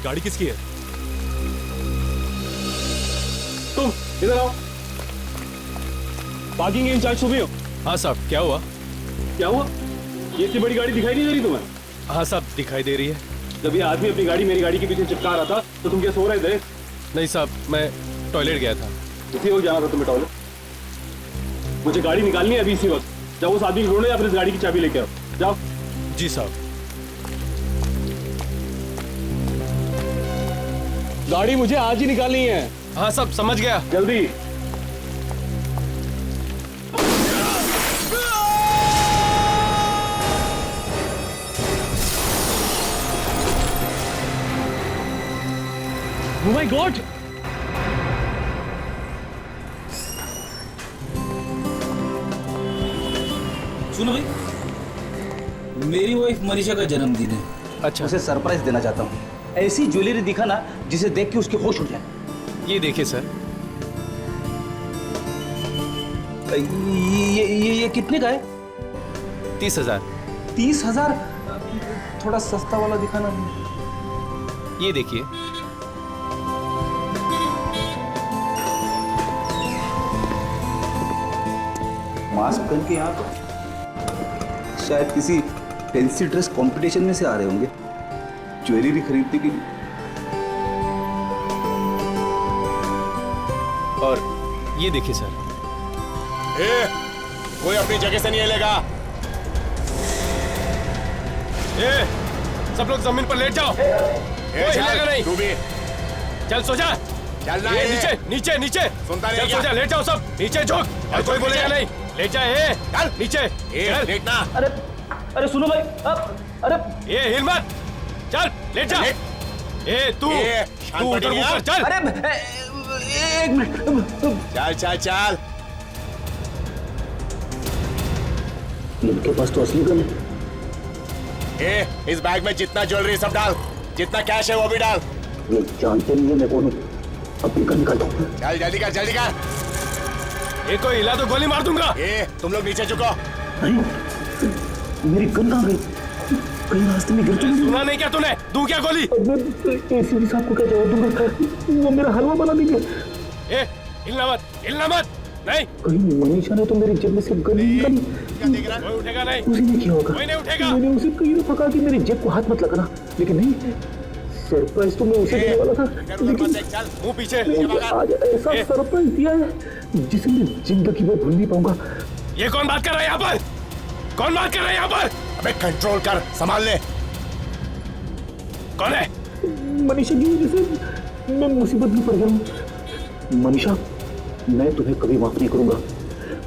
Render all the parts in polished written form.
गाड़ी किसकी है? तुम इधर आओ। पार्किंग के इंचार्ज सुबह हो? हाँ साहब, क्या हुआ? क्या हुआ? ये इतनी बड़ी गाड़ी दिखाई नहीं दे रही तुम्हें? हाँ साहब, दिखाई दे रही है। जब ये आदमी अपनी गाड़ी मेरी गाड़ी के पीछे चिपका रहा था तो तुम क्या सो रहे थे? नहीं साहब, मैं टॉयलेट गया था। इसी वक्त जाना था तुम्हें टॉयलेट? मुझे गाड़ी निकालनी है अभी इसी वक्त। जाओ उस आदमी को ढूंढो या फिर इस गाड़ी की चाबी लेके आओ। जाओ। जी साहब। गाड़ी मुझे आज ही निकालनी है। हाँ साहब, समझ गया। जल्दी। Oh my God! सुनो भाई, मेरी वाइफ मनीषा का जन्मदिन है। अच्छा, उसे सरप्राइज देना चाहता हूँ। ऐसी ज्वेलरी दिखाना जिसे देख के उसके होश उड़ जाए। ये देखिए सर। ये कितने का है? 30,000। 30,000? थोड़ा सस्ता वाला दिखाना। ये देखिए। मास्क पहन के यहाँ तो शायद किसी फैंसी ड्रेस कंपटीशन में से आ रहे होंगे ज्वेलरी खरीदने के लिए। और ये देखिए सर। कोई अपनी जगह से नहीं हिलेगा। सब लोग जमीन पर लेट जाओ। कोई हिलेगा नहीं। तू भी चल सो जा। चलना ये है। नीचे नीचे नीचे। सुनता नहीं चल क्या? सो जा, लेट जाओ सब। नीचे झुक। और कोई बोलेगा नहीं। लेट जा। चल नीचे। चल। देखना। अरे सुनो भाई, अरे ये हिल मत। चल लेट जा। तू शांत उधर पड़ी मुंह कर। चल। अरे एक मिनट। चल चल चल। इनके पास तो असली गन है। इस बैग में जितना ज्वेलरी सब डाल, जितना कैश है वो भी डाल। ये जानते नहीं है मैं कौन हूँ। अपनी गन निकाल दो। चल जल्दी कर जल्दी कर। कोई हिला तो गोली मार दूंगा। तुम लोग नीचे झुको। मेरी गन कहाँ गई? कहीं रास्ते में गिर चुकी। सुना नहीं क्या तूने? दूं क्या गोली? एसीपी साहब को क्या जवाब दूंगा? वो मेरा हलवा बना देंगे। हिलना मत, हिलना मत। नहीं, कहीं मनीषा ने तो मेरी जेब में से गन निकाली। क्या देख रहा है? कोई उठेगा नहीं। उसी ने किया होगा। कोई नहीं उठेगा। मैंने उसे कहीं तो पका कि मेरी जेब को हाथ मत लगाना, लेकिन नहीं, सरप्राइज तो मैं उसे देने वाला था। लेकिन चल मुंह पीछे। आज ऐसा सरप्राइज दिया है जिसे मैं जिंदगी में भूल नहीं पाऊंगा। ये कौन बात कर रहा है यहाँ पर? कौन बात कर रहा है यहाँ पर? अबे कंट्रोल कर, संभाल ले। कौन है? मनीषा की वजह से मैं मुसीबत में पड़ गया हूँ। मनीषा, मैं तुम्हें कभी माफ नहीं करूंगा।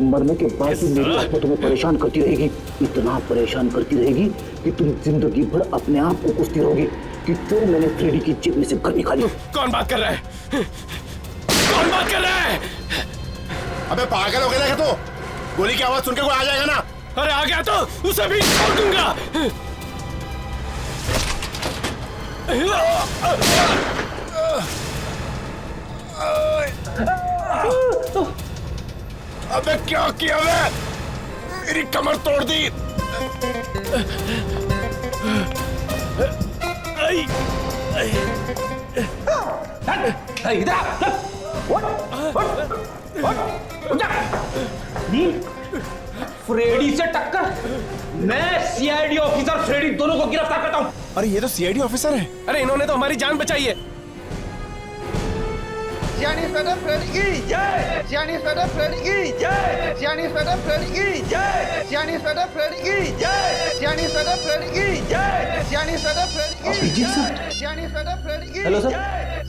मरने के बाद भी मेरी आत्मा तुम्हें परेशान करती रहेगी, इतना परेशान करती रहेगी कि तुम जिंदगी भर अपने आप को कोसती रहोगी कि क्यों मैंने फ्रेडी की जेब में से गन निकाली। कौन बात कर रहा है? कौन बात कर रहा है? अबे पागल हो गया क्या तू? गोली की आवाज सुनकर कोई आ जाएगा ना। अरे आ गया तो उसे भी छोड़ दूंगा। अबे क्या किया मैं? मेरी कमर तोड़ दी। फ्रेडी से टक्कर? मैं सीआईडी ऑफिसर फ्रेडी दोनों को गिरफ्तार करता हूँ। अरे ये तो सीआईडी ऑफिसर है। अरे इन्होंने तो हमारी जान बचाई है। Gianni Fredda Freddy जय। Gianni Fredda Freddy जय। Gianni Fredda Freddy जय। Gianni Fredda Freddy जय। Gianni Fredda Freddy जय। Gianni Fredda Freddy जय। Gianni Fredda Freddy hello sir.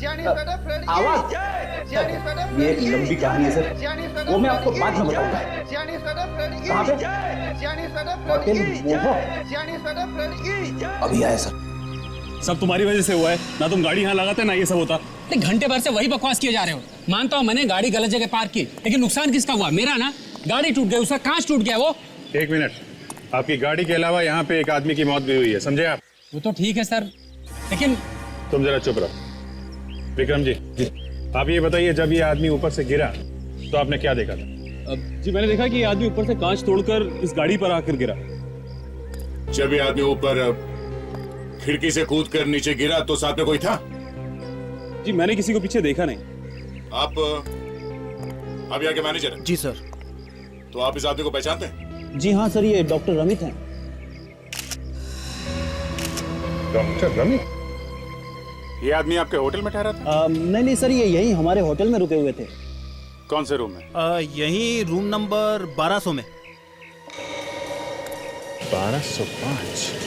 Gianni Fredda Freddy आवाज। जय। Gianni Fredda ये एक लंबी कहानी है सर, Gianni Fredda वो मैं आपको बाद में Freddy बताऊंगा। जय। Gianni Fredda Freddy कहाँ पे? जय। Gianni Fredda होटल Freddy मोहो। जय। Gianni Fredda Freddy जय। अभी आया सर। सब तुम्हारी वजह से हुआ है ना। तुम गाड़ी यहाँ लगाते ना ये सब होता। घंटे भर से वही बकवास किए जा रहे हो। मानता हूँ मैंने गाड़ी गलत जगह पार्क की, लेकिन नुकसान किसका हुआ? मेरा ना। गाड़ी टूट गई, उसका कांच टूट गया। वो एक मिनट, आपकी गाड़ी के अलावा यहाँ पे एक आदमी की मौत भी हुई है, समझे आप? वो तो ठीक है सर, लेकिन तुम जरा चुप रहो। विक्रम जी, आप ये बताइए, जब ये आदमी ऊपर से गिरा तो आपने क्या देखा था? जी मैंने देखा कि ये आदमी ऊपर से कांच तोड़कर इस गाड़ी पर आकर गिरा। जब ये आदमी ऊपर खिड़की से कूद कर नीचे गिरा तो साथ में कोई था? जी मैंने किसी को पीछे देखा नहीं। आप यहाँ के मैनेजर हैं? जी सर। तो आप इस आदमी को पहचानते हैं? जी हाँ सर, ये डॉक्टर रमित हैं। डॉक्टर रमित? ये आदमी आपके होटल में ठहरा था? नहीं सर, ये यही हमारे होटल में रुके हुए थे। कौन से रूम में? यही रूम नंबर 1200 में। 1205।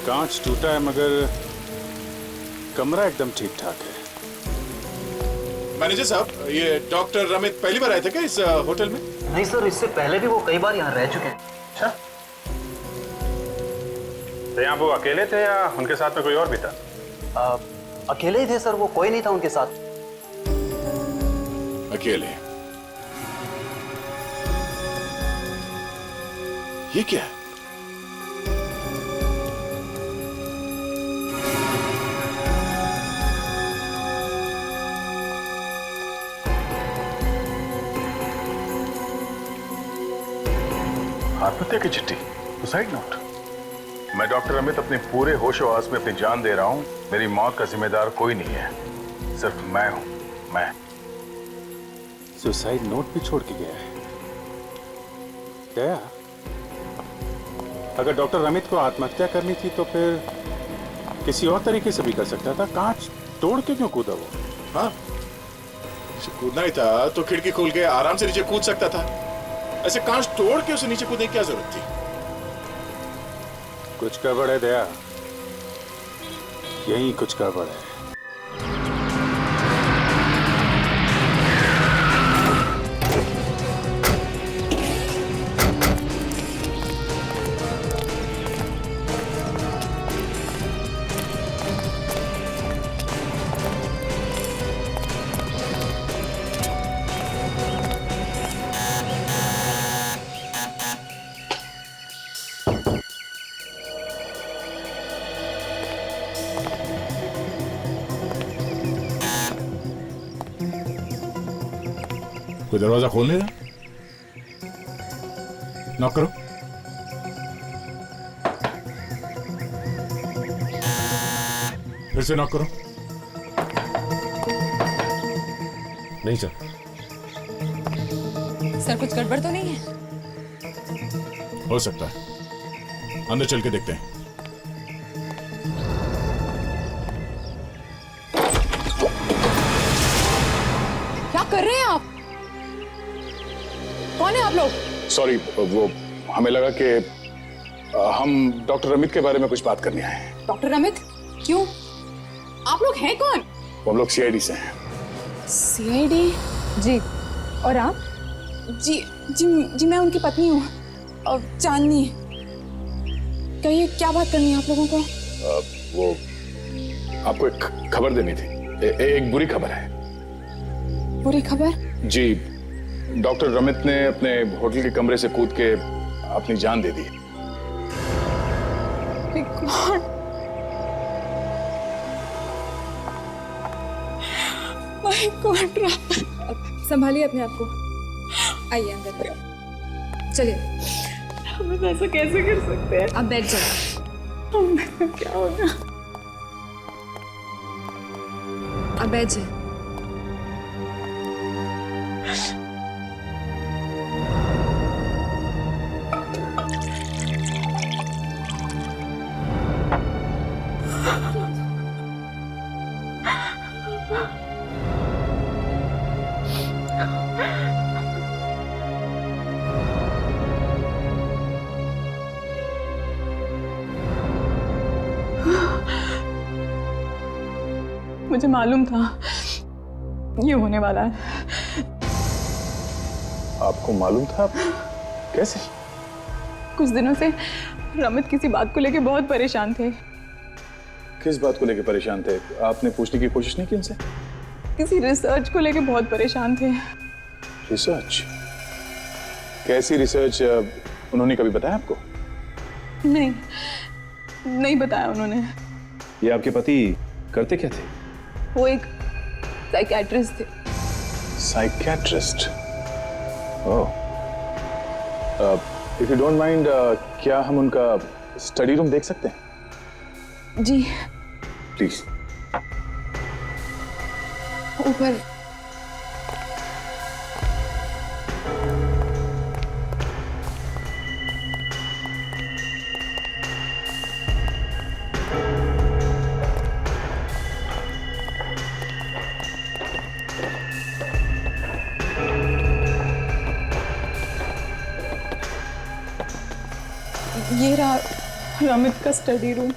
कांच टूटा है मगर कमरा एकदम ठीक ठाक है। मैनेजर साहब, ये डॉक्टर रमित पहली बार आए थे क्या इस होटल में? नहीं सर, इससे पहले भी वो कई बार यहाँ रह चुके हैं। अच्छा, तो यहाँ वो अकेले थे या उनके साथ में कोई और भी था? अकेले ही थे सर, वो कोई नहीं था उनके साथ। अकेले? ये क्या है? आत्महत्या की चिट्ठी, सुसाइड नोट। मैं डॉक्टर अमित अपने पूरे होशो हवास में अपनी जान दे रहा हूं। मेरी मौत का जिम्मेदार कोई नहीं है, सिर्फ मैं हूं। मैं सुसाइड नोट भी छोड़ के गया है। क्या अगर डॉक्टर अमित को आत्महत्या करनी थी तो फिर किसी और तरीके से भी कर सकता था। कांच तोड़ के क्यों कूदा वो? हाँ, कूदना ही था तो खिड़की खोल के आराम से नीचे कूद सकता था। ऐसे कांच तोड़ के उसे नीचे कूदने की क्या जरूरत थी? कुछ गड़बड़ है दया, यही कुछ गड़बड़ है। कोई दरवाजा खोल नहीं रहा? नॉक करो। फिर से नॉक करो। नहीं सर। सर कुछ गड़बड़ तो नहीं है? हो सकता है, अंदर चल के देखते हैं। क्या कर रहे हैं आप? कौन है आप लोग? सॉरी, वो हमें लगा कि हम डॉक्टर रमित के बारे में कुछ बात करने आए हैं। डॉक्टर रमित? क्यों? आप लोग हैं कौन? हम लोग सीआईडी से हैं। सीआईडी? जी। और आप? जी जी जी मैं उनकी पत्नी हूँ, चांदनी। कहिए, क्या बात करनी है आप लोगों को? वो आपको एक खबर देनी थी। एक बुरी खबर है। बुरी खबर? जी, डॉक्टर रमित ने अपने होटल के कमरे से कूद के अपनी जान दे दी। My God. संभालिए अपने आप को, आइए अंदर। चलिए। हम ऐसा कैसे कर सकते हैं? आप बैठ जाइए। क्या होगा? आप बैठ जाइए। मुझे मालूम था ये होने वाला है। आपको मालूम था? कैसे? कुछ दिनों से रमित किसी बात को लेके बहुत परेशान थे। किस बात को लेके परेशान थे? आपने पूछने की कोशिश नहीं की उनसे? किसी रिसर्च को लेके बहुत परेशान थे। रिसर्च? कैसी रिसर्च? उन्होंने कभी बताया आपको? नहीं बताया उन्होंने। ये आपके पति करते क्या थे? वो एक साइकियाट्रिस्ट थे। Psychiatrist? Oh. If you don't mind, क्या हम उनका स्टडी रूम देख सकते हैं? जी प्लीज। ऊपर। ये रहा रमित का स्टडी रूम।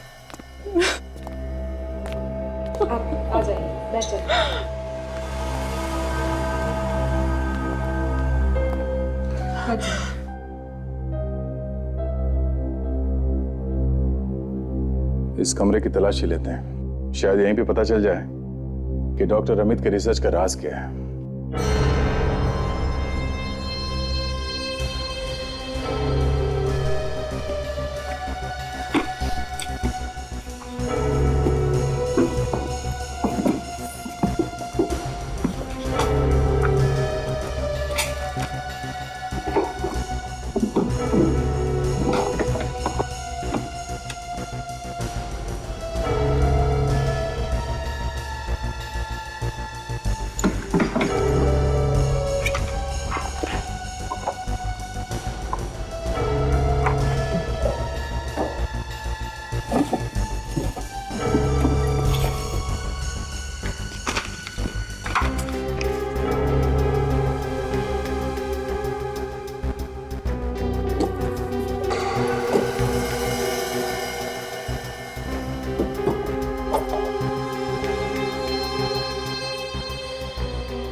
आप आ जाइए, बैठ जाइए। इस कमरे की तलाशी लेते हैं, शायद यहीं पे पता चल जाए कि डॉक्टर अमित के रिसर्च का राज क्या है।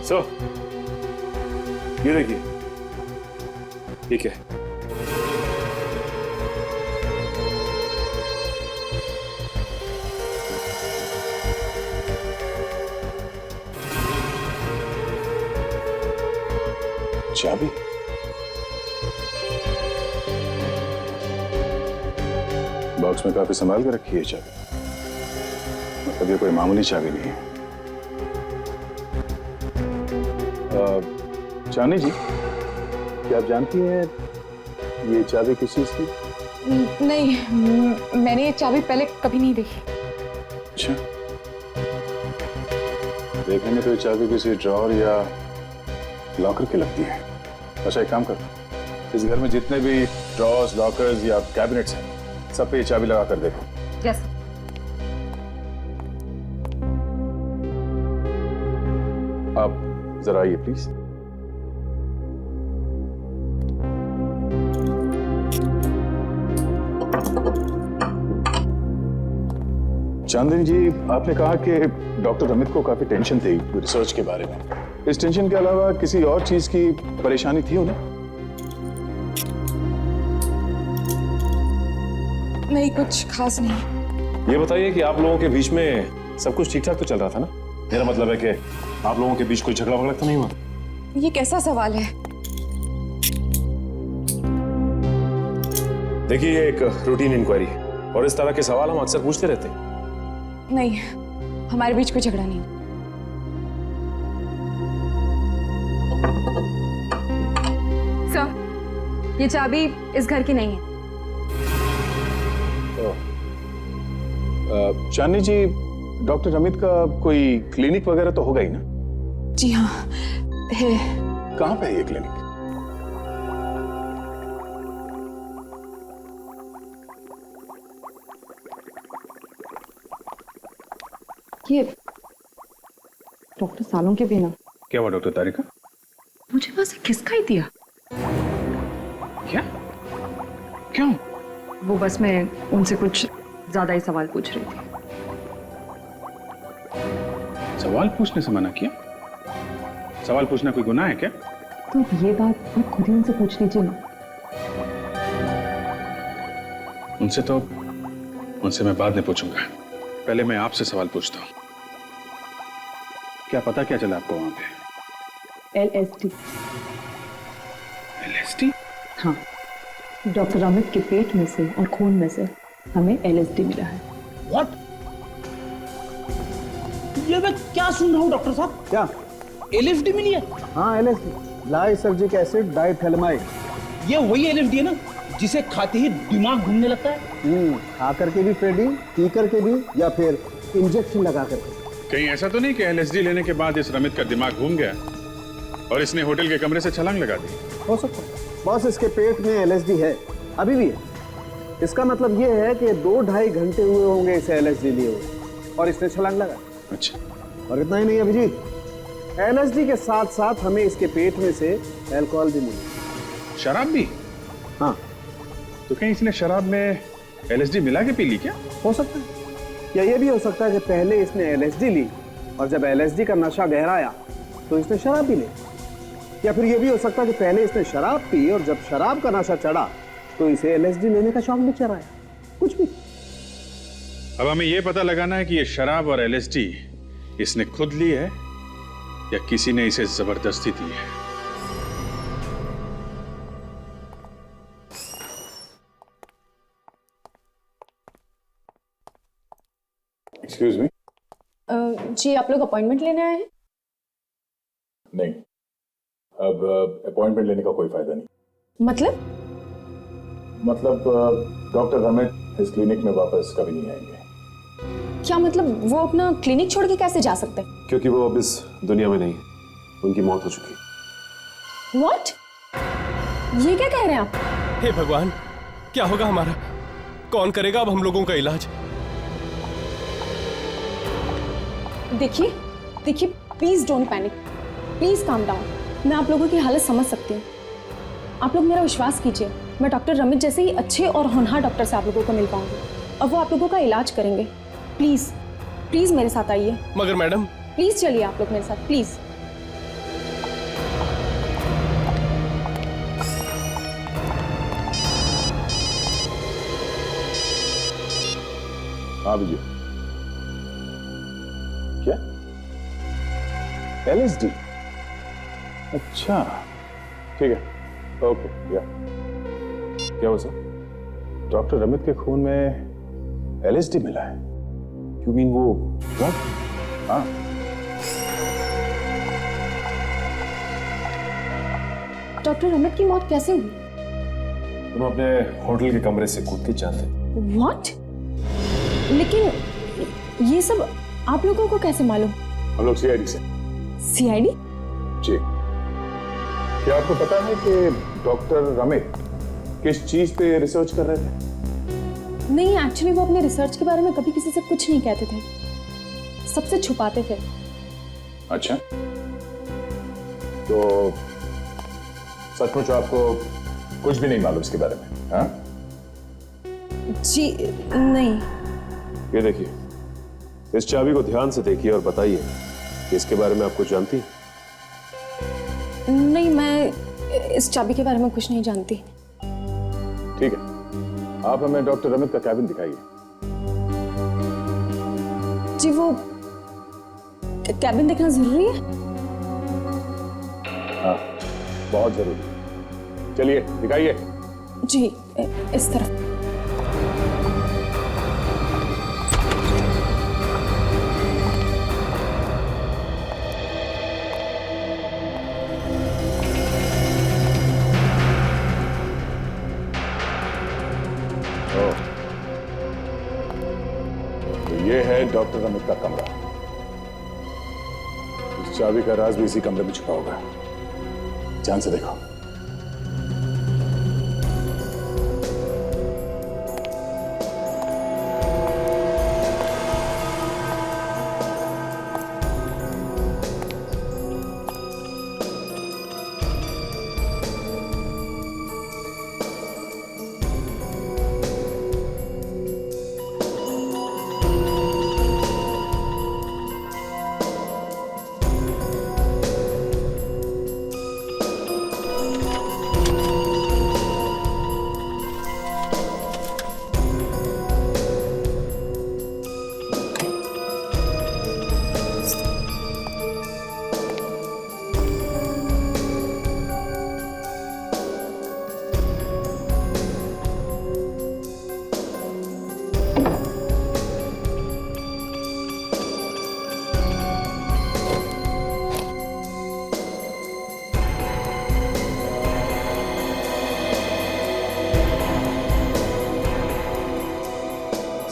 सर, ये देखिए, ठीक है। चाबी? बॉक्स में काफी संभाल के रखी है चाबी, मतलब ये कोई मामूली चाबी नहीं है। चांदी जी, क्या आप जानती हैं ये चाबी किस चीज की? नहीं, मैंने ये चाबी पहले कभी नहीं देखी। अच्छा, देखने में तो ये चाबी किसी ड्रॉर या लॉकर की लगती है। अच्छा, एक काम करो, इस घर में जितने भी ड्रॉर्स, लॉकर्स या कैबिनेट्स हैं, सब पे ये चाबी लगा कर देखो। यस। आप जरा आइए प्लीज। चांदनी जी, आपने कहा कि डॉक्टर अमित को काफी टेंशन थी रिसर्च के बारे में। इस टेंशन के अलावा किसी और चीज की परेशानी थी उन्हें? नहीं, कुछ खास नहीं। ये बताइए कि आप लोगों के बीच में सब कुछ ठीक ठाक तो चल रहा था ना? मेरा मतलब है कि आप लोगों के बीच कोई झगड़ा वगड़ा तो नहीं हुआ? ये कैसा सवाल है? देखिए, ये एक रूटीन इंक्वायरी है और इस तरह के सवाल हम अक्सर पूछते रहते हैं। नहीं, हमारे बीच कोई झगड़ा नहीं। सर, ये चाबी इस घर की नहीं है। चांदनी जी, डॉक्टर अमित का कोई क्लिनिक वगैरह तो होगा ही ना? जी हाँ, है। कहाँ पे है ये क्लिनिक? ये डॉक्टर सालों के बिना। क्या हुआ डॉक्टर तारिका? मुझे बस खिसका ही दिया। क्या? क्यों? वो बस मैं उनसे कुछ ज्यादा ही सवाल पूछ रही थी। सवाल पूछने से मना किया? सवाल पूछना कोई गुनाह है क्या? तो ये बात आप खुद ही उनसे पूछ लीजिए ना। उनसे मैं बाद में पूछूंगा, पहले मैं आपसे सवाल पूछता हूँ। क्या पता क्या चला आपको वहां पे? LSD। LSD? हाँ, डॉक्टर अमित के पेट में से और खून में से हमें LSD मिला है। व्हाट? ये मैं क्या सुन रहा हूँ डॉक्टर साहब? क्या LSD मिली है? हाँ LSD, लाइसर्जिक एसिड डाइथैलेमाइड। ये वही LSD है ना जिसे खाते ही दिमाग घूमने लगता है? खा करके भी फ्रेडी, पी करके भी, या फिर इंजेक्शन लगा करके? कहीं ऐसा तो नहीं कि LSD लेने के बाद इस रमित का दिमाग घूम गया और इसने होटल के कमरे से छलांग लगा दी? हो सकता है। बॉस, इसके पेट में LSD है, अभी भी है। इसका मतलब ये है कि 2-2.5 घंटे हुए होंगे इसे LSD लिए हुए और इसने छलांग लगा। अच्छा। और इतना ही नहीं अभिजीत, LSD के साथ साथ हमें इसके पेट में से अल्कोहल भी मिला। शराब भी? हाँ। तो कहीं इसने शराब में LSD मिला के पी ली क्या? हो सकता है, या ये भी हो सकता है कि पहले इसने LSD ली और जब LSD का नशा गहराया तो इसने शराब भी ली, या फिर ये भी हो सकता है कि पहले इसने शराब पी और जब शराब का नशा चढ़ा तो इसे LSD लेने का शौक भी चढ़ाया। कुछ भी। अब हमें यह पता लगाना है कि ये शराब और LSD इसने खुद ली है या किसी ने इसे जबरदस्ती दी है। Excuse me. जी, आप लोग अपॉइंटमेंट लेने आए हैं? नहीं, अब अपॉइंटमेंट लेने का कोई फायदा नहीं। मतलब डॉक्टर रमित इस क्लिनिक में वापस कभी नहीं आएंगे। क्या मतलब वो अपना क्लिनिक छोड़ के कैसे जा सकते हैं? क्योंकि वो अब इस दुनिया में नहीं, उनकी मौत हो चुकी। What? ये क्या कह रहे हैं आप? हे भगवान, क्या होगा हमारा? कौन करेगा अब हम लोगों का इलाज? देखिए, please don't panic, please calm down. मैं आप लोगों की हालत समझ सकती हूँ। आप लोग मेरा विश्वास कीजिए, मैं डॉक्टर रमित जैसे ही अच्छे और होनहार डॉक्टर से आप लोगों को मिल पाऊंगी और वो आप लोगों का इलाज करेंगे। प्लीज मेरे साथ आइए। मगर मैडम, प्लीज चलिए आप लोग मेरे साथ, प्लीज। हाँ विजय, क्या LSD? अच्छा, ठीक है, ओके। या क्या हुआ सर? डॉक्टर रमित के खून में LSD मिला है। यू मीन वो ड्रग? हाँ। डॉक्टर रमित की मौत कैसे हुई? तुम अपने होटल के कमरे से कूद के जानते? What? लेकिन ये सब आप लोगों को कैसे मालूम? हम लोग CID से। CID? जी। क्या आपको पता है कि डॉक्टर रमित किस चीज पे रिसर्च कर रहे थे? नहीं, एक्चुअली वो अपने रिसर्च के बारे में कभी किसी से कुछ नहीं कहते थे, सबसे छुपाते थे। अच्छा, तो सचमुच आपको कुछ भी नहीं मालूम इसके बारे में? हाँ जी नहीं। ये देखिए, इस चाबी को ध्यान से देखिए और बताइए कि इसके बारे में आप कुछ जानती हैं? नहीं, मैं इस चाबी के बारे में कुछ नहीं जानती। ठीक है, आप हमें डॉक्टर रमित का कैबिन दिखाइए। जी, वो कैबिन देखना जरूरी है? हाँ, बहुत जरूरी। चलिए दिखाइए। जी, इस तरफ। ये है डॉक्टर रमित का कमरा। इस चाबी का राज भी इसी कमरे में छुपा होगा। ध्यान से देखो।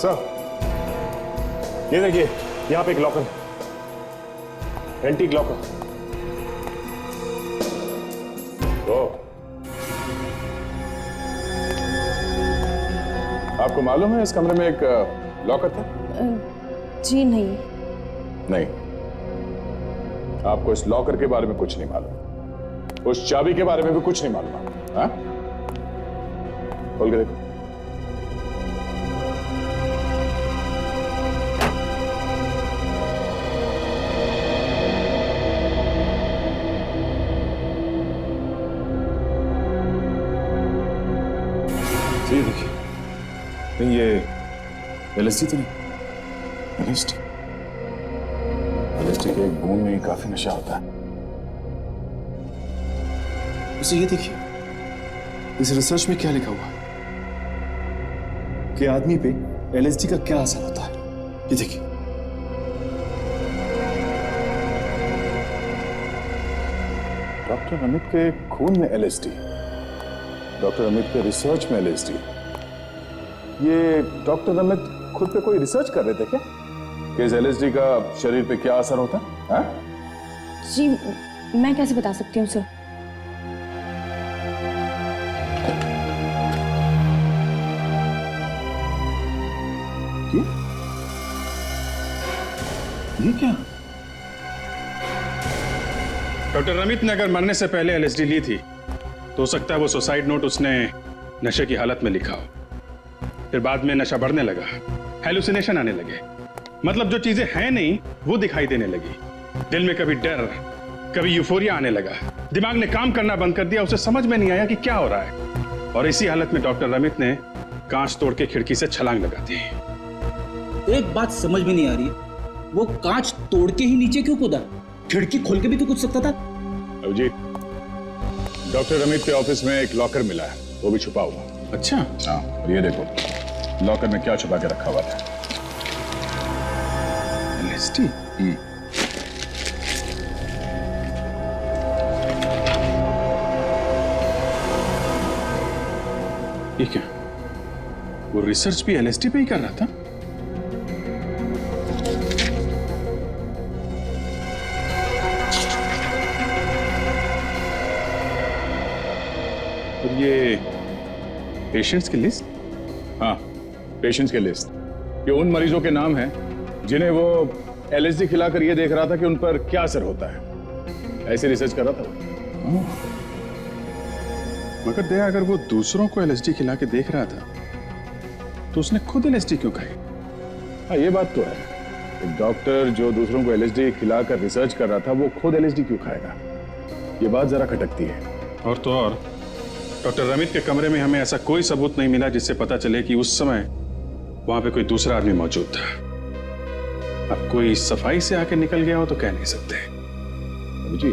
सर, ये देखिए, यहाँ पे एक लॉकर है, एंटीक लॉकर। तो आपको मालूम है इस कमरे में एक लॉकर था? जी नहीं। नहीं, आपको इस लॉकर के बारे में कुछ नहीं मालूम, उस चाबी के बारे में भी कुछ नहीं मालूम। हाँ, खोल के देखो। ये देखिए, नहीं ये एलएसडी तो नहीं? एलएसडी के एक बूंद में काफी नशा होता है। उसे ये देखिए, इस रिसर्च में क्या लिखा हुआ है कि आदमी पे एलएसडी का क्या असर होता है। ये देखिए, डॉक्टर अमित के खून में एलएसडी, डॉक्टर अमित के रिसर्च में एलएसडी। ये डॉक्टर अमित खुद पे कोई रिसर्च कर रहे थे क्या कि इस एलएसडी का शरीर पे क्या असर होता है? हाँ? जी मैं कैसे बता सकती हूँ सर। ये क्या? डॉक्टर रमित ने अगर मरने से पहले एलएसडी ली थी तो हो सकता है वो सुसाइड नोट उसने नशे की हालत में लिखा हो, फिर बाद में नशा बढ़ने लगा, हेलुसिनेशन आने लगे, मतलब जो चीजें हैं नहीं वो दिखाई देने लगी, दिल में कभी डर कभी यूफोरिया आने लगा, दिमाग ने काम करना बंद कर दिया, उसे समझ में नहीं आया कि क्या हो रहा है, और इसी हालत में डॉक्टर रमित ने कांच तोड़ के खिड़की से छलांग लगा दी। एक बात समझ में नहीं आ रही है, वो कांच तोड़ के ही नीचे क्यों कूदा? खिड़की खोल के भी तो कूद सकता था। अभिजीत, डॉक्टर रमित के ऑफिस में एक लॉकर मिला है, वो भी छुपा हुआ। अच्छा। हाँ, और ये देखो लॉकर में क्या छुपा के रखा हुआ था। एलएसडी? ये क्या? वो रिसर्च भी एलएसडी पे ही कर रहा था? और ये पेशेंट्स की लिस्ट? हाँ, पेशेंट्स की लिस्ट। ये उन मरीजों के नाम हैं जिन्हें वो एलएसडी खिलाकर ये देख रहा था कि उन पर क्या असर होता है। ऐसे रिसर्च कर रहा था। मगर दया, अगर वो दूसरों को एलएसडी खिला के देख रहा था तो उसने खुद एलएसडी क्यों खाई? हाँ, ये बात तो है। एक डॉक्टर जो दूसरों को एलएसडी खिलाकर रिसर्च कर रहा था, वो खुद एलएसडी क्यों खाएगा? ये बात जरा खटकती है। और तो और डॉक्टर रमित के कमरे में हमें ऐसा कोई सबूत नहीं मिला जिससे पता चले कि उस समय वहां पे कोई दूसरा आदमी मौजूद था। अब कोई सफाई से आके निकल गया हो तो कह नहीं सकते। जी,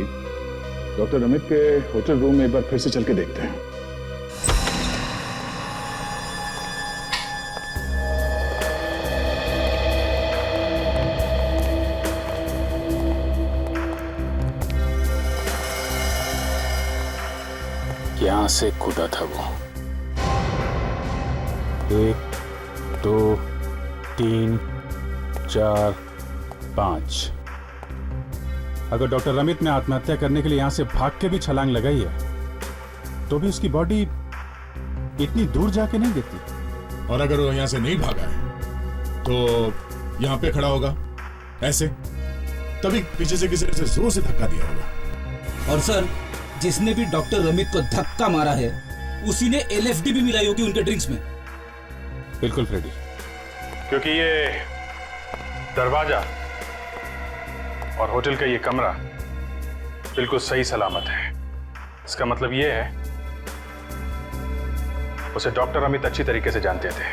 डॉक्टर रमित के होटल रूम में एक बार फिर से चल के देखते हैं। यहां से कूदा था वो। 1 2 3 4 5। अगर डॉक्टर रमित ने आत्महत्या करने के लिए यहां से भाग के भी छलांग लगाई है तो भी उसकी बॉडी इतनी दूर जाके नहीं गिरती। और अगर वो यहां से नहीं भागा है तो यहां पे खड़ा होगा ऐसे, तभी पीछे से किसी ने जोर से धक्का दिया होगा। और सर, जिसने भी डॉक्टर रमित को धक्का मारा है उसी ने एलएसडी भी मिलाई होगी उनके ड्रिंक्स में। बिल्कुल फ्रेडी, क्योंकि ये दरवाजा और होटल का ये कमरा बिल्कुल सही सलामत है। इसका मतलब ये है उसे डॉक्टर अमित अच्छी तरीके से जानते थे।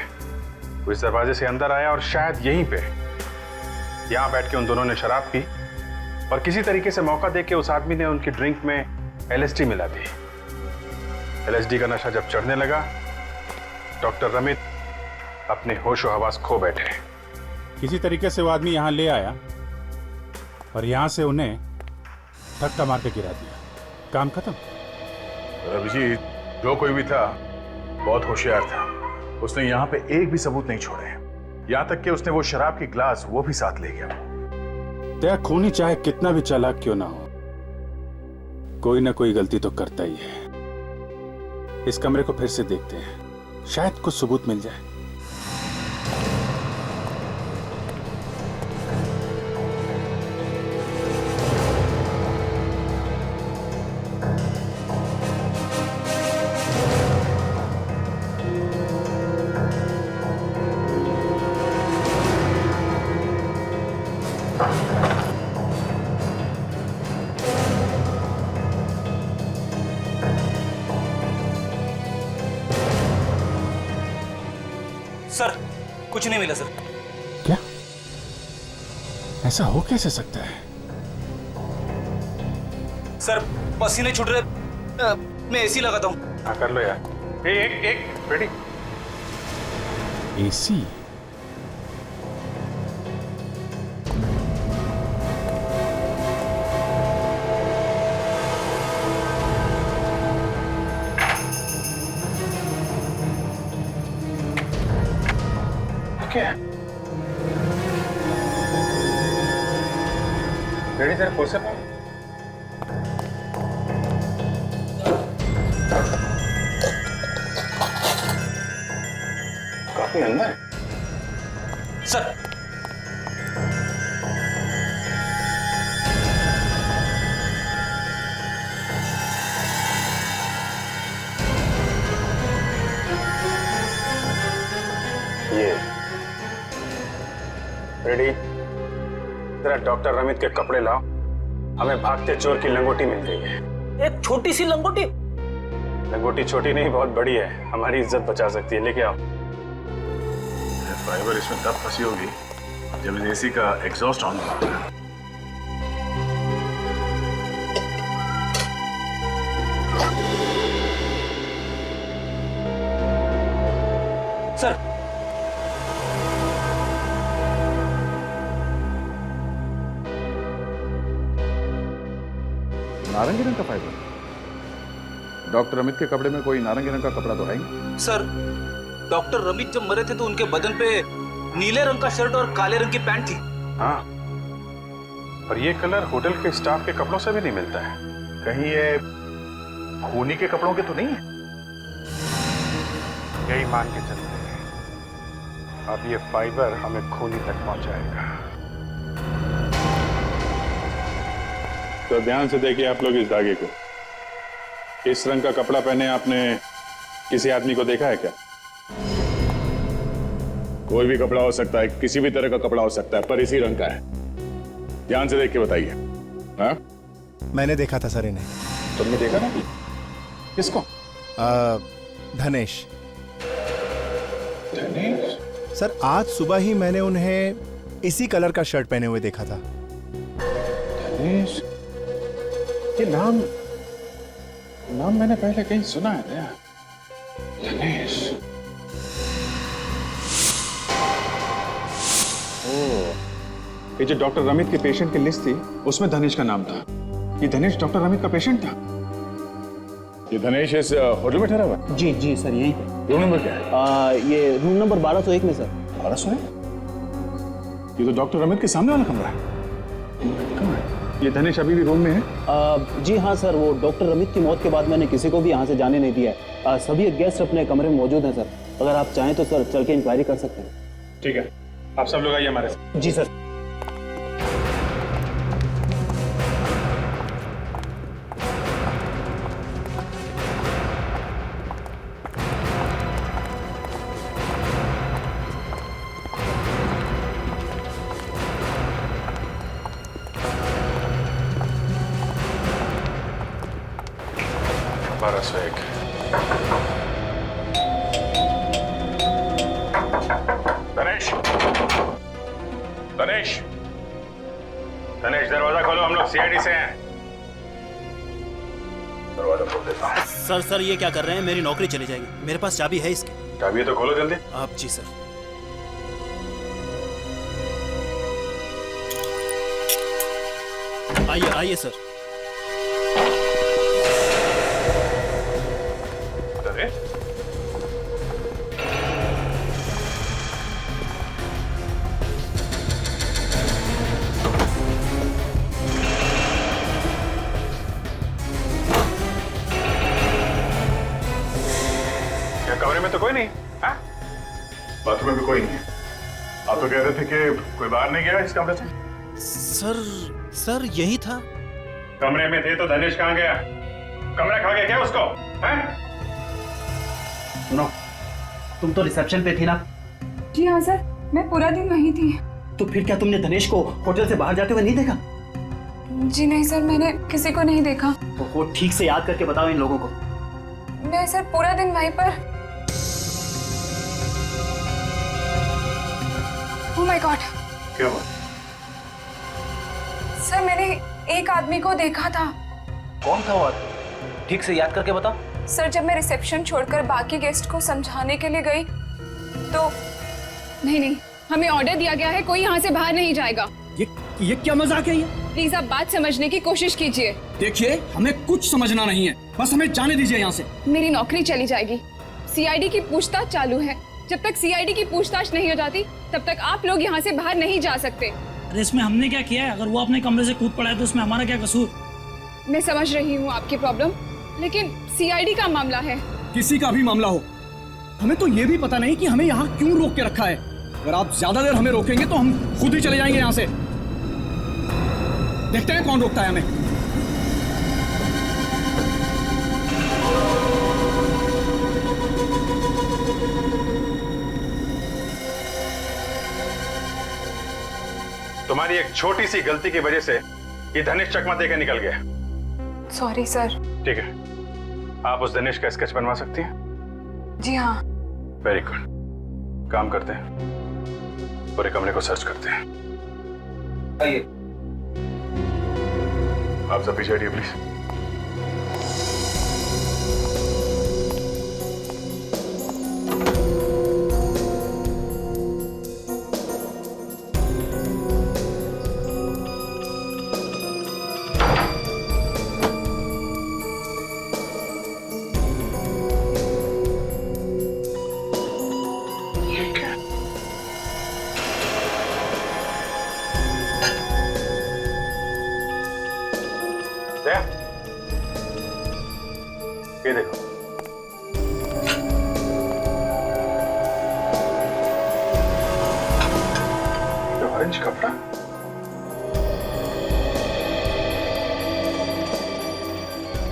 वो इस दरवाजे से अंदर आया और शायद यहीं पे यहां बैठ के उन दोनों ने शराब पी और किसी तरीके से मौका देके उस आदमी ने उनकी ड्रिंक में एलएसडी मिला दी। एलएसडी का नशा जब चढ़ने लगा, डॉक्टर रमित अपने होशो हवास खो बैठे। किसी तरीके से वो आदमी यहां ले आया और यहां से उन्हें धक्का मार के गिरा दिया। काम खत्म। अभिजीत, जो कोई भी था बहुत होशियार था। उसने यहाँ पे एक भी सबूत नहीं छोड़े। यहां तक कि उसने वो शराब की ग्लास वो भी साथ ले गया। तेरा खूनी चाहे कितना भी चालाक क्यों ना हो, कोई ना कोई गलती तो करता ही है। इस कमरे को फिर से देखते हैं, शायद कुछ सबूत मिल जाए। सर कुछ नहीं मिला सर। क्या? ऐसा हो कैसे सकता है? सर पसीने छूट रहे, मैं एसी लगाता हूँ। हाँ कर लो यार। एक रेडी। एसी? रेडी तेरे फोर से पाओ। काफी अंदर है सर। ये रेडी। जरा डॉक्टर रमित के कपड़े लाओ, हमें भागते चोर की लंगोटी मिल गई है। एक छोटी सी लंगोटी? लंगोटी छोटी नहीं, बहुत बड़ी है, हमारी इज्जत बचा सकती है। लेके आओ। फाइबर इसमें तब फंसी होगी जब इस एसी का एग्जॉस्ट ऑन होगा। सर नारंगी रंग का फाइबर? डॉक्टर अमित के कपड़े में कोई नारंगी रंग का कपड़ा तो है ही। सर डॉक्टर रमित जब मरे थे तो उनके बदन पे नीले रंग का शर्ट और काले रंग की पैंट थी। हाँ, पर ये कलर होटल के स्टाफ के कपड़ों से भी नहीं मिलता है। कहीं ये खूनी के कपड़ों के तो नहीं है? यही मान के चलते हैं, अब ये फाइबर हमें खूनी तक पहुंचाएगा। तो ध्यान से देखिए आप लोग इस धागे को। इस रंग का कपड़ा पहने आपने किसी आदमी को देखा है क्या? कोई भी कपड़ा हो सकता है, किसी भी तरह का कपड़ा हो सकता है, पर इसी रंग का है। ध्यान से देख के बताइए। हाँ? मैंने देखा था सर इन्हें। तुमने देखा ना? किसको? धनेश। धनेश? सर आज सुबह ही मैंने उन्हें इसी कलर का शर्ट पहने हुए देखा था। धनेश? ये नाम मैंने पहले कहीं सुना है क्या? धनेश। ये जो डॉक्टर रमित के पेशेंट की लिस्ट थी उसमें धनेश का नाम था। ये धनेश डॉक्टर रमित का पेशेंट था। ये धनेश इस होटल में ठहरा हुआ है? जी जी सर यही पे। रूम नंबर क्या है? ये रूम नंबर 1201 में सर। 1201? ये तो डॉक्टर रमित के सामने वाला कमरा है। कहाँ है? ये धनेश अभी भी रूम में है? जी हाँ सर, वो डॉक्टर रमित की मौत के बाद मैंने किसी को भी यहाँ से जाने नहीं दिया है। सभी गेस्ट अपने कमरे में मौजूद हैं सर। अगर आप चाहें तो सर चल के इंक्वायरी कर सकते हैं। ठीक है, आप सब लोग आइए हमारे साथ। जी सर। धनेश, धनेश, धनेश दरवाजा खोलो, हम लोग सीआईडी से हैं। दरवाजा खोल देता हूँ। सर ये क्या कर रहे हैं? मेरी नौकरी चली जाएगी। मेरे पास चाबी है इसकी। चाबी तो खोलो जल्दी। आप जी सर। आइए आइए सर। में तो कोई नहीं। हाँ, बाथरूम में भी कोई नहीं है। आप तो कह रहे थे कि कोई बाहर नहीं गया इस कमरे से। सर यही था। कमरे में थे तो धनेश कहाँ गया? कमरा खा गया क्या उसको? हैं? सुनो, तुम तो रिसेप्शन पे थी ना? जी हाँ सर, मैं पूरा दिन वहीं थी। तो फिर क्या तुमने धनेश को होटल से बाहर जाते हुए नहीं देखा? जी नहीं सर, मैंने किसी को नहीं देखा। तो वो ठीक से याद करके बताओ इन लोगों को। मैं सर पूरा दिन वहीं पर। Oh my God. क्या हुआ? सर मैंने एक आदमी को देखा था। कौन था वो आदमी? ठीक से याद करके बताओ। सर जब मैं रिसेप्शन छोड़कर बाकी गेस्ट को समझाने के लिए गई तो नहीं, हमें ऑर्डर दिया गया है, कोई यहाँ से बाहर नहीं जाएगा। ये क्या मजाक है ये? प्लीज आप बात समझने की कोशिश कीजिए। देखिए, हमें कुछ समझना नहीं है, बस हमें जाने दीजिए यहाँ से। मेरी नौकरी चली जाएगी। सीआईडी की पूछताछ चालू है। जब तक सीआईडी की पूछताछ नहीं हो जाती तब तक आप लोग यहाँ से बाहर नहीं जा सकते। अरे इसमें हमने क्या किया है? अगर वो अपने कमरे से कूद पड़ा है तो उसमें हमारा क्या कसूर? मैं समझ रही हूँ आपकी प्रॉब्लम, लेकिन सीआईडी का मामला है। किसी का भी मामला हो, हमें तो ये भी पता नहीं कि हमें यहाँ क्यों रोक के रखा है। अगर आप ज्यादा देर हमें रोकेंगे तो हम खुद ही चले जाएंगे यहाँ से। देखते हैं कौन रोकता है हमें। तुम्हारी एक छोटी सी गलती की वजह से ये धनेश चकमा देकर निकल गया। Sorry sir. ठीक है, आप उस धनेश का स्केच बनवा सकती हैं? जी हाँ। Very good. काम करते हैं, पूरे कमरे को सर्च करते हैं। आइए। आप सब पीछे हटिए प्लीज। ये देखो, ये ऑरेंज कपड़ा।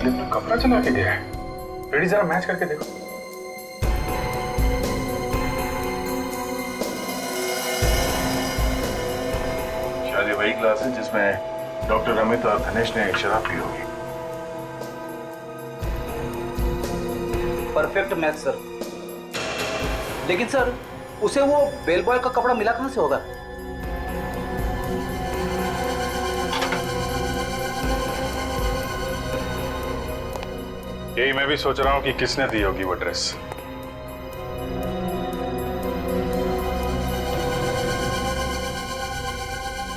ये कपड़ा चला के गया है। रेडी, जरा मैच करके देखो। शायद ये वही क्लास है जिसमें डॉक्टर अमित और धनेश ने शराब पी होगी। Perfect match sir. लेकिन सर उसे वो बेल बॉय का कपड़ा मिला कहां से होगा? यही मैं भी सोच रहा हूं कि किसने दी होगी वो ड्रेस।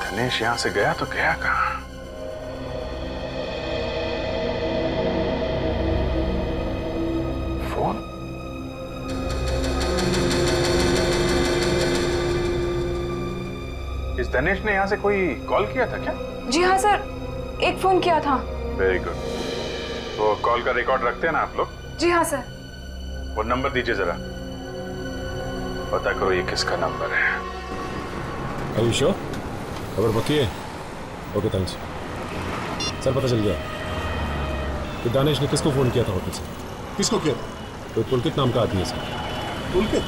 धनेश यहां से गया तो गया कहां? फोन? इस धनेश ने यहां से कोई कॉल किया था क्या? जी हाँ सर, एक फोन किया था। Very good. वो कॉल का रिकॉर्ड रखते हैं ना आप लोग? जी हाँ सर। वो नंबर दीजिए जरा, पता करो ये किसका नंबर है। आयुषो, खबर पक्की है? Okay thanks sir. पता चल गया कि दानिश ने किसको फोन किया था होटल से। किसको किया था? कोई पुलकित नाम का आदमी है सर। पुलकित?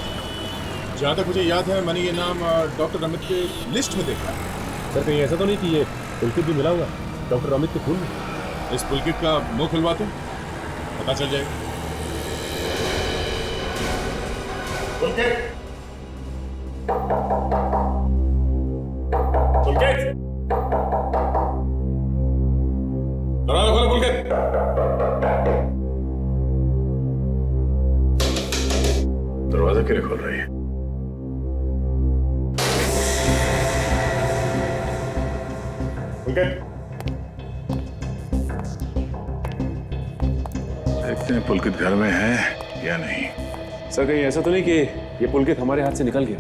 जहाँ तक मुझे याद है मैंने ये नाम डॉक्टर अमित के लिस्ट में देखा। सर कहीं ऐसा तो नहीं कि ये पुलकित भी मिला हुआ है डॉक्टर अमित के खून में? इस पुलकित का मुंह खुलवाते पता चल जाएगा। पुलकित, दरवाजा खोलो पुलकित। दरवाजा क्यों खोल रही है? पुलकित, देखते हैं पुलकित घर में है या नहीं। सर कहीं ऐसा तो नहीं कि ये पुलकित हमारे हाथ से निकल गया?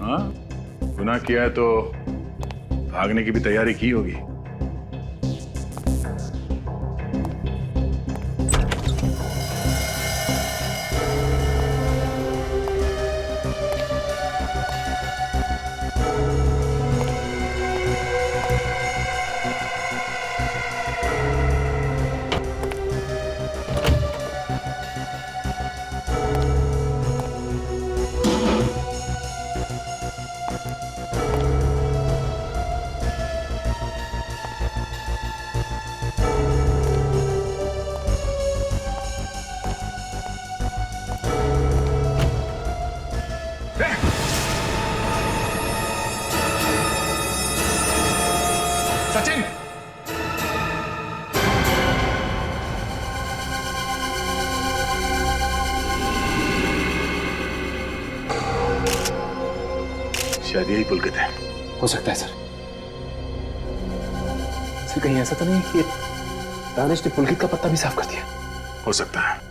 हाँ, गुनाह किया है तो भागने की भी तैयारी की होगी। शायद यही पुलकित है। हो सकता है सर। सर कहीं ऐसा तो नहीं कि दानिश ने पुलकित का पत्ता भी साफ कर दिया? हो सकता है।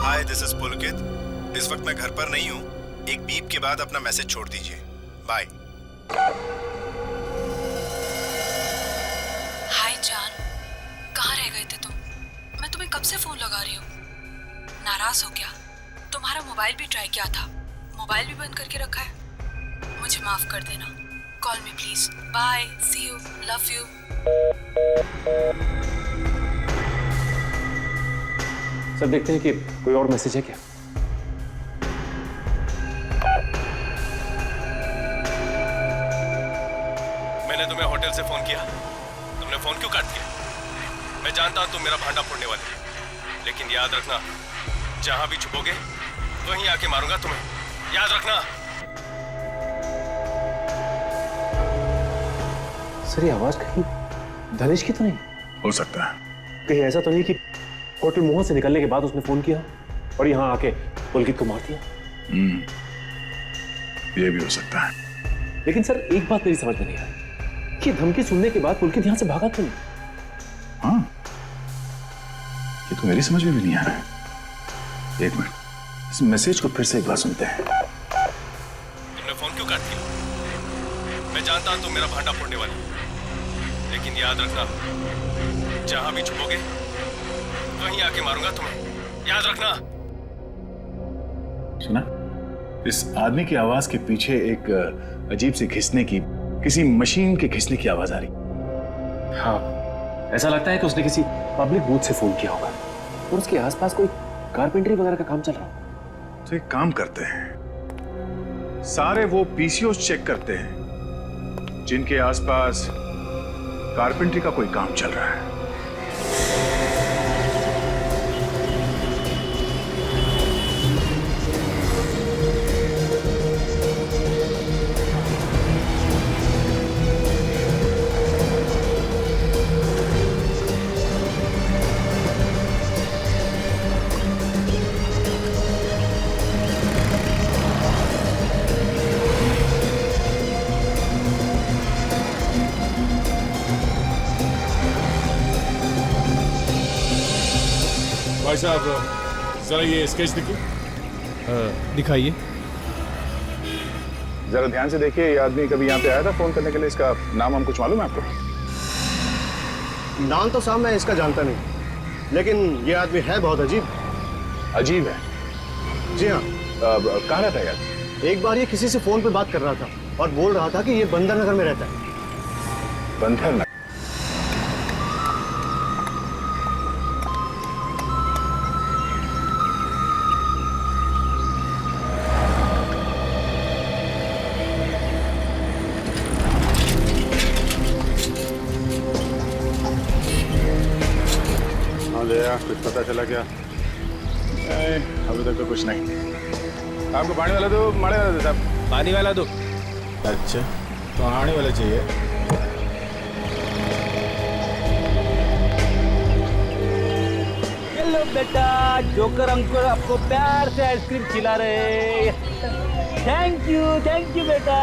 हाय, दिस इज पुलकित। इस वक्त मैं घर पर नहीं हूँ। एक बीप के बाद अपना मैसेज छोड़ दीजिए। बाय। हाय जान, कहाँ रह गए थे तुम? मैं तुम्हें कब से फोन लगा रही हूँ। नाराज हो क्या? तुम्हारा मोबाइल भी ट्राई किया था, मोबाइल भी बंद करके रखा है। मुझे माफ कर देना। Call me please. Bye, see you, love you. Sir देखते हैं कि कोई और मैसेज है क्या। मैंने तुम्हें होटल से फोन किया, तुमने फोन क्यों काट दिया? मैं जानता हूं तुम मेरा भांडा फोड़ने वाले हो, लेकिन याद रखना, जहां भी छुपोगे वहीं आके मारूंगा तुम्हें, याद रखना। सर ये आवाज कहीं धनेश की तो नहीं? हो सकता है। कहीं ऐसा तो नहीं कि होटल मोहन से निकलने के बाद उसने फोन किया और यहाँ आके पुलकित को मार दिया? ये भी हो सकता है। लेकिन सर एक बात मेरी समझ में नहीं आई कि धमकी सुनने के बाद पुलकित यहाँ से भागा क्यों नहीं? हाँ, ये तो मेरी समझ में भी नहीं आ रहा है। एक मिनट, इस मैसेज को फिर से एक बार सुनते हैं। तुमने फोन क्यों काट दिया? मैं जानता हूं तुम मेरा भांडा फोड़ने वाले हो, लेकिन याद रखना, जहां भी छुपोगे वहीं आके मारूंगा तुम्हें, याद रखना। सुना? इस आदमी की आवाज के पीछे एक अजीब सी घिसने की, किसी मशीन के घिसने की आवाज आ रही। हाँ, ऐसा लगता है कि उसने किसी पब्लिक बूथ से फोन किया होगा और उसके आसपास कोई कारपेंटरी वगैरह का काम चल रहा हो। तो एक काम करते हैं, सारे वो पीसीओस चेक करते हैं जिनके आसपास कारपेंटरी का कोई काम चल रहा है। भाई साहब जरा ये स्केच दिखिए। दिखाइए। जरा ध्यान से देखिए, ये आदमी कभी यहाँ पे आया था फोन करने के लिए? इसका नाम हम कुछ मालूम है आपको? नाम तो साहब मैं इसका जानता नहीं, लेकिन ये आदमी है बहुत अजीब। अजीब है? जी हाँ। कहाँ रहता है यार? एक बार ये किसी से फोन पे बात कर रहा था और बोल रहा था कि ये बंदर नगर में रहता है। बंदर नगर? कुछ पता चला क्या? अभी तक तो कुछ नहीं। आपको पानी वाला दो, माड़े वाला दो साहब। पानी वाला दो। अच्छा, तो आने वाला चाहिए। हेलो बेटा, जोकर अंकुर आपको प्यार से आइसक्रीम खिला रहे। थैंक यू बेटा।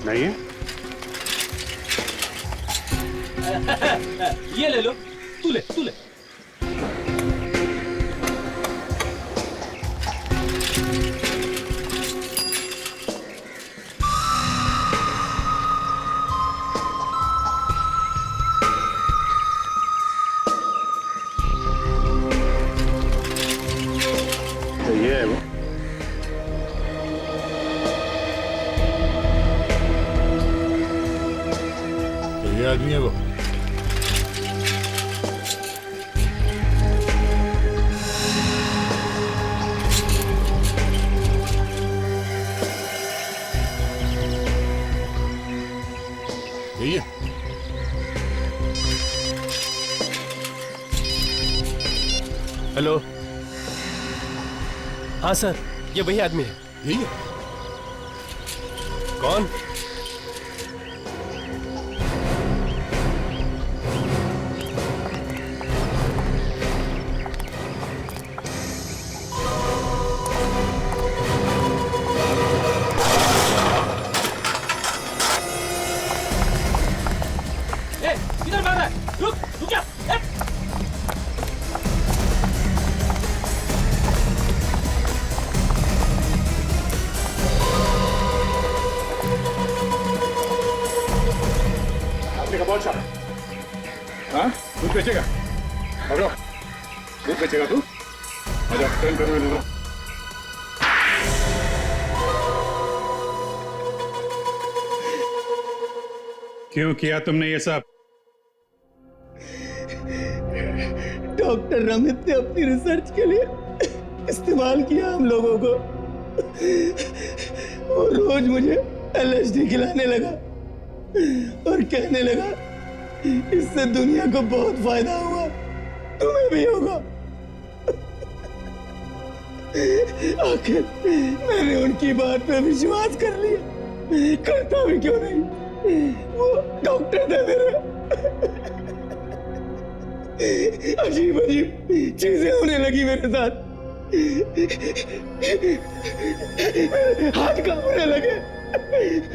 नहीं है? ये ले लो, तू ले। हेलो। हाँ सर, ये वही आदमी है। यही है? कौन? किधर भाग रहा है? रुक जा। आपने का बहुत शाबाश। हाँ, दूध बेचेगा? पकड़ो, दूध बेचेगा तू? आजा, टर्न करो मेरे को। क्यों किया तुमने ये सब? डॉक्टर रमित ने अपनी रिसर्च के लिए इस्तेमाल किया हम लोगों को। और रोज मुझे एलएसडी खिलाने लगा और कहने लगा इससे दुनिया को बहुत फायदा हुआ, तुम्हें भी होगा। आखिर मैंने उनकी बात पे विश्वास कर लिया, करता भी क्यों नहीं, वो डॉक्टर थे मेरे। अजीब अजीब चीजें होने लगी मेरे साथ, हाथ कांपने लगे,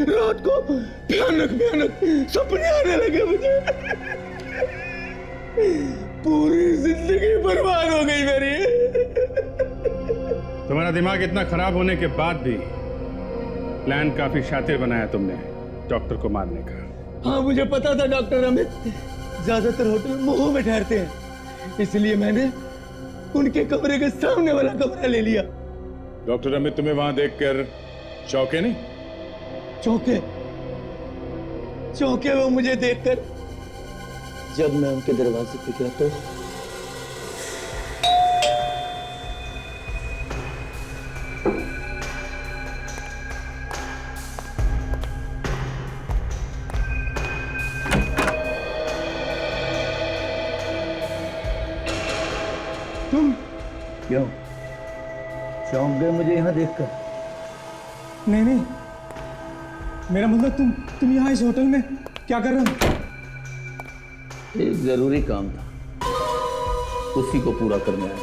रात को भयानक भयानक सपने आने लगे मुझे। पूरी जिंदगी बर्बाद हो गई मेरी। तुम्हारा दिमाग इतना खराब होने के बाद भी प्लान काफी शातिर बनाया तुमने डॉक्टर को मारने का। हाँ, मुझे पता था डॉक्टर अमित ज्यादातर होटल मोह में ठहरते हैं, इसलिए मैंने उनके कमरे के सामने वाला कमरा ले लिया। डॉक्टर अमित तुम्हें वहां देखकर चौंके नहीं? चौंके? चौंके वो मुझे देखकर जब मैं उनके दरवाजे पे गया तो तुम क्यों चौंक गए मुझे यहाँ देखकर? नहीं नहीं, मेरा मतलब तुम यहाँ इस होटल में क्या कर रहे हो? एक जरूरी काम था, उसी को पूरा करने आया।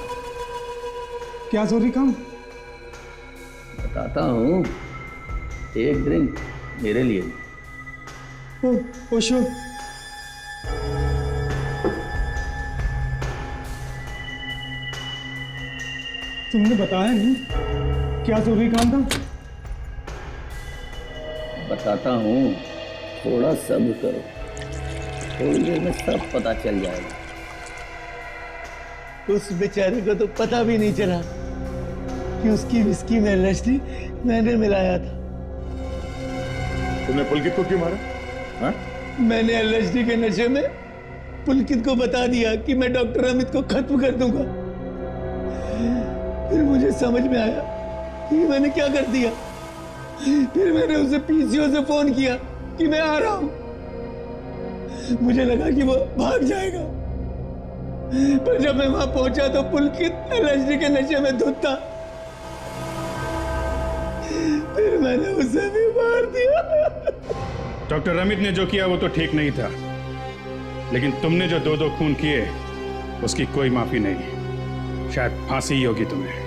क्या जरूरी काम? बताता हूँ, एक ड्रिंक मेरे लिए। ओ श्योर। तुमने बताया नहीं क्या जरूरी काम था? बताता हूँ, थोड़ा सब्र करो, थोड़ी देर में सब पता चल जाएगा। उस बेचारे को तो पता भी नहीं चला कि उसकी विस्की में एलएसडी मैंने मिलाया था। तुमने पुलकित को क्यों मारा? हाँ? मैंने एलएसडी के नशे में पुलकित को बता दिया कि मैं डॉक्टर अमित को खत्म कर दूंगा। फिर मुझे समझ में आया कि मैंने क्या कर दिया। फिर मैंने उसे पीसीओ से फोन किया कि मैं आ रहा हूं। मुझे लगा कि वो भाग जाएगा, पर जब मैं वहां पहुंचा तो पुलकित एलएसडी के नशे में धुत था। फिर मैंने उसे भी मार दिया। डॉक्टर रमित ने जो किया वो तो ठीक नहीं था, लेकिन तुमने जो दो खून किए उसकी कोई माफी नहीं। शायद फांसी ही होगी तुम्हें।